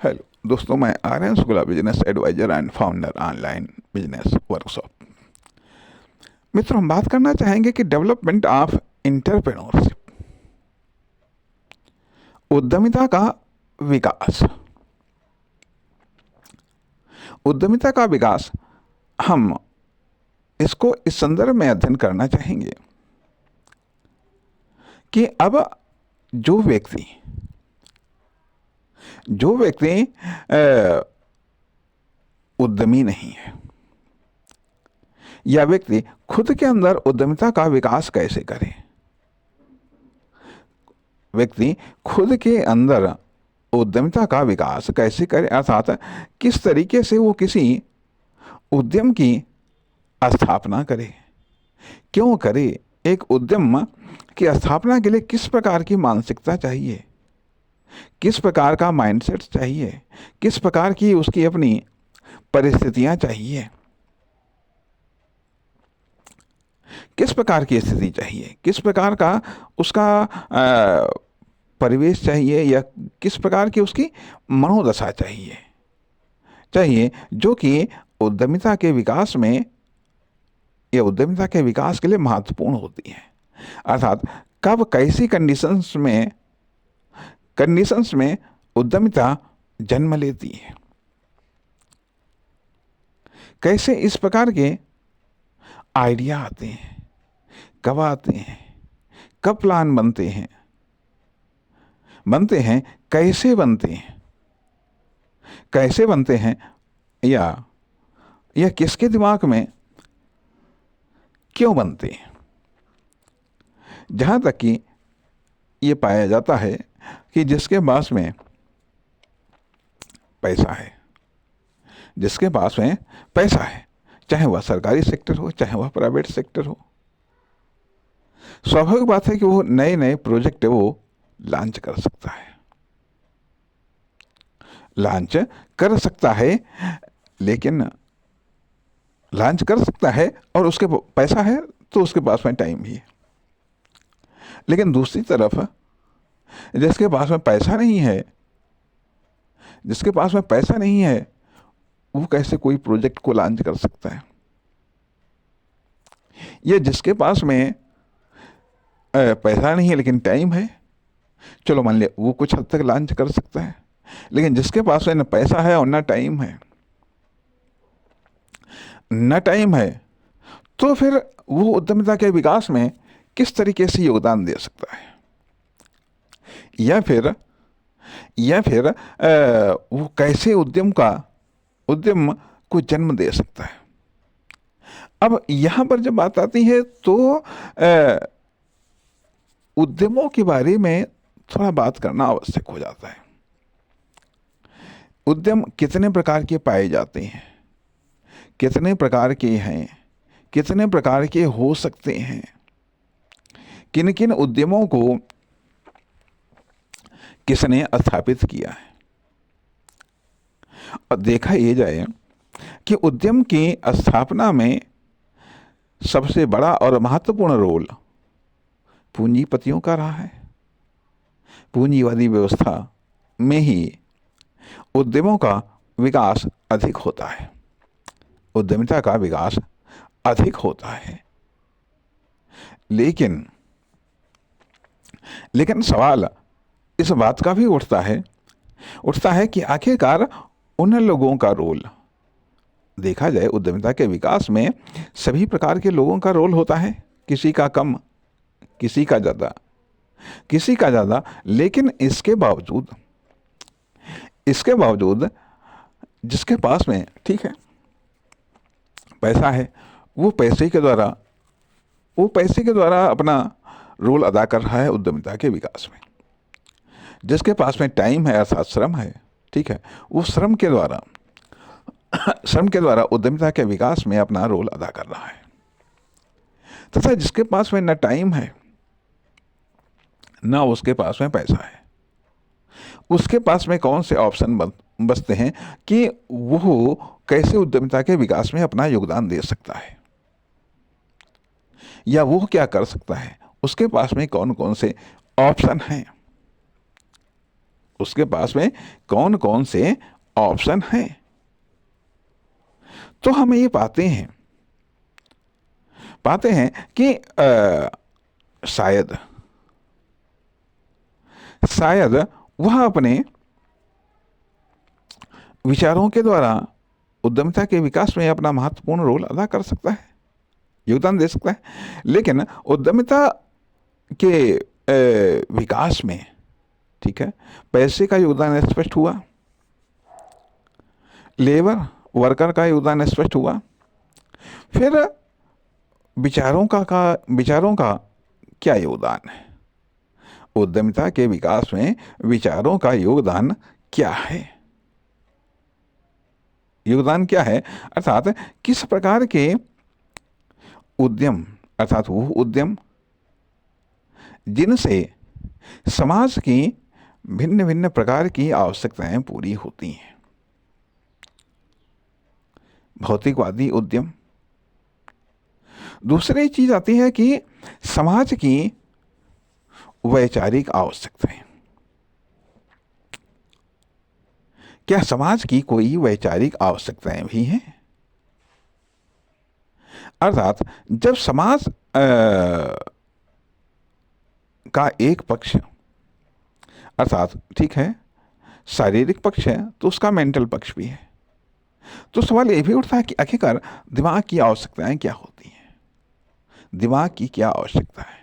Hello दोस्तों, मैं Aryan Shukla, business adviser and founder online business workshop. मित्रों, हम बात करना चाहेंगे कि डेवलपमेंट ऑफ इंटरप्रेन्योरशिप, उद्यमिता का विकास। उद्यमिता का विकास, हम इसको इस संदर्भ में अध्ययन करना चाहेंगे कि अब जो व्यक्ति जो व्यक्ति उद्यमी नहीं है, या व्यक्ति खुद के अंदर उद्यमिता का विकास कैसे करे, व्यक्ति खुद के अंदर उद्यमिता का विकास कैसे करे, अर्थात किस तरीके से वो किसी उद्यम की स्थापना करे, क्यों करे, एक उद्यम की स्थापना के लिए किस प्रकार की मानसिकता चाहिए, किस प्रकार का माइंडसेट चाहिए, किस प्रकार की उसकी अपनी परिस्थितियां चाहिए, किस प्रकार की स्थिति चाहिए, किस प्रकार का उसका परिवेश चाहिए, या किस प्रकार की उसकी मनोदशा चाहिए जो कि उद्यमिता के विकास में या उद्यमिता के विकास के लिए महत्वपूर्ण होती है। अर्थात कब कैसी कंडीशंस में उद्यमिता जन्म लेती है, कैसे इस प्रकार के आइडिया आते हैं, कब आते हैं, कब प्लान बनते हैं, कैसे बनते हैं, या किसके दिमाग में क्यों बनते हैं। जहाँ तक कि ये पाया जाता है कि जिसके पास में पैसा है, चाहे वह सरकारी सेक्टर हो, चाहे वह प्राइवेट सेक्टर हो, स्वाभाविक बात है कि वो नए नए प्रोजेक्ट वो लॉन्च कर सकता है, लेकिन लॉन्च कर सकता है और उसके पैसा है तो उसके पास में टाइम भी है। लेकिन दूसरी तरफ जिसके पास में पैसा नहीं है, वो कैसे कोई प्रोजेक्ट को लॉन्च कर सकता है। ये जिसके पास में पैसा नहीं है लेकिन टाइम है, चलो मान लिया वो कुछ हद तक लॉन्च कर सकता है। लेकिन जिसके पास में न पैसा है और न टाइम है, तो फिर वो उद्यमिता के विकास में किस तरीके से योगदान दे सकता है, या फिर वो कैसे उद्यम को जन्म दे सकता है। अब यहाँ पर जब बात आती है तो उद्यमों के बारे में थोड़ा बात करना आवश्यक हो जाता है। उद्यम कितने प्रकार के पाए जाते हैं, कितने प्रकार के हैं, कितने प्रकार के हो सकते हैं, किन किन उद्यमों को किसने स्थापित किया है। और देखा ये जाए कि उद्यम की स्थापना में सबसे बड़ा और महत्वपूर्ण रोल पूंजीपतियों का रहा है। पूंजीवादी व्यवस्था में ही उद्यमों का विकास अधिक होता है, उद्यमिता का विकास अधिक होता है। लेकिन सवाल इस बात का भी उठता है कि आखिरकार उन लोगों का रोल, देखा जाए उद्यमिता के विकास में सभी प्रकार के लोगों का रोल होता है, किसी का कम, किसी का ज़्यादा, लेकिन इसके बावजूद जिसके पास में ठीक है पैसा है, वो पैसे के द्वारा अपना रोल अदा कर रहा है उद्यमिता के विकास में। जिसके पास में टाइम है अर्थात श्रम है, ठीक है, वो श्रम के द्वारा उद्यमिता के विकास में अपना रोल अदा कर रहा है। तथा जिसके पास में न टाइम है न उसके पास में पैसा है, उसके पास में कौन से ऑप्शन बचते हैं कि वो कैसे उद्यमिता के विकास में अपना योगदान दे सकता है, या वो क्या कर सकता है, उसके पास में कौन कौन से ऑप्शन हैं। उसके पास में कौन कौन से ऑप्शन हैं। तो हम ये पाते हैं कि शायद वह अपने विचारों के द्वारा उद्यमिता के विकास में अपना महत्वपूर्ण रोल अदा कर सकता है, योगदान दे सकता है। लेकिन उद्यमिता के विकास में, ठीक है, पैसे का योगदान स्पष्ट हुआ, वर्कर का योगदान स्पष्ट हुआ, फिर विचारों का क्या योगदान है? उद्यमिता के विकास में विचारों का योगदान क्या है? अर्थात किस प्रकार के उद्यम, अर्थात वो उद्यम जिनसे समाज की भिन्न भिन्न प्रकार की आवश्यकताएं पूरी होती हैं। भौतिकवादी उद्यम। दूसरी चीज आती है कि समाज की वैचारिक आवश्यकताएं। क्या समाज की कोई वैचारिक आवश्यकताएं भी हैं? अर्थात जब समाज का एक पक्ष, अर्थात ठीक है, शारीरिक पक्ष है तो उसका मेंटल पक्ष भी है। तो सवाल ये भी उठता है कि आखिरकार दिमाग की आवश्यकताएं क्या होती हैं? दिमाग की क्या आवश्यकता है?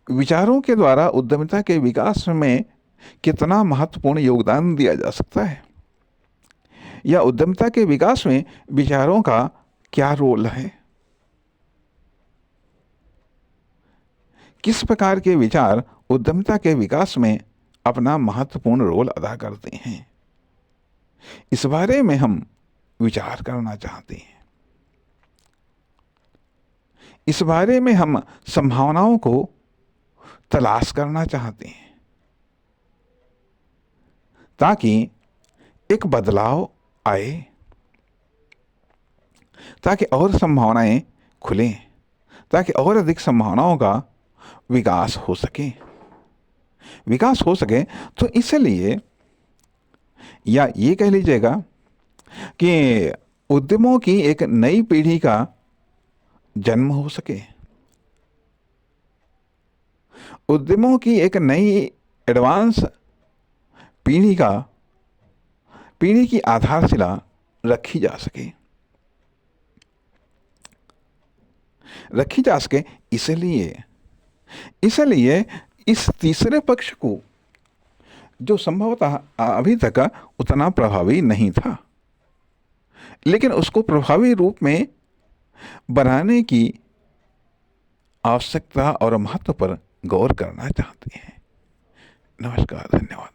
विचारों के द्वारा उद्यमिता के विकास में कितना महत्वपूर्ण योगदान दिया जा सकता है, या उद्यमिता के विकास में विचारों का क्या रोल है? किस प्रकार के विचार उद्यमिता के विकास में अपना महत्वपूर्ण रोल अदा करते हैं? इस बारे में हम विचार करना चाहते हैं। इस बारे में हम संभावनाओं को तलाश करना चाहते हैं, ताकि एक बदलाव आए, ताकि और संभावनाएं खुलें, ताकि और अधिक संभावनाओं का विकास हो सके। तो इसलिए, या ये कह लीजिएगा कि उद्यमों की एक नई पीढ़ी का जन्म हो सके, उद्यमों की एक नई एडवांस पीढ़ी की आधारशिला रखी जा सके। इसलिए इस तीसरे पक्ष को, जो संभवतः अभी तक उतना प्रभावी नहीं था, लेकिन उसको प्रभावी रूप में बनाने की आवश्यकता और महत्व पर गौर करना चाहते हैं। नमस्कार, धन्यवाद।